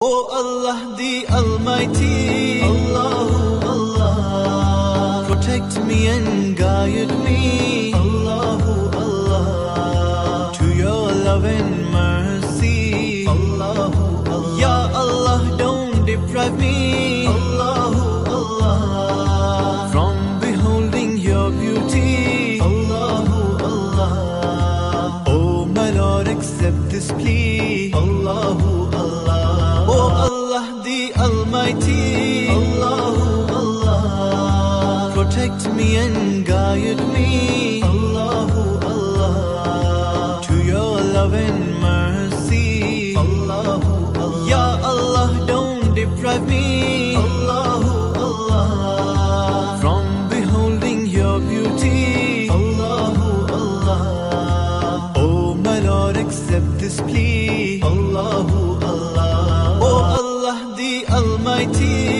Oh Allah the Almighty, Allahu Allah, protect me and guide me, Allahu Allah, to your love and mercy, Allahu Allah. Ya Allah, don't deprive me, Allahu Allah, from beholding your beauty, Allahu Allah. Oh my Lord, accept this plea, Allahu Allah. Oh Allah the Almighty, Allahu Allah, protect me and guide me, Allahu Allah, to your love and mercy, Allahu Allah. Ya Allah, don't deprive me, Allahu Allah, from beholding your beauty, Allahu Allah. Oh my Lord, accept this plea, Allahu Allah. Oh Allah the Almighty,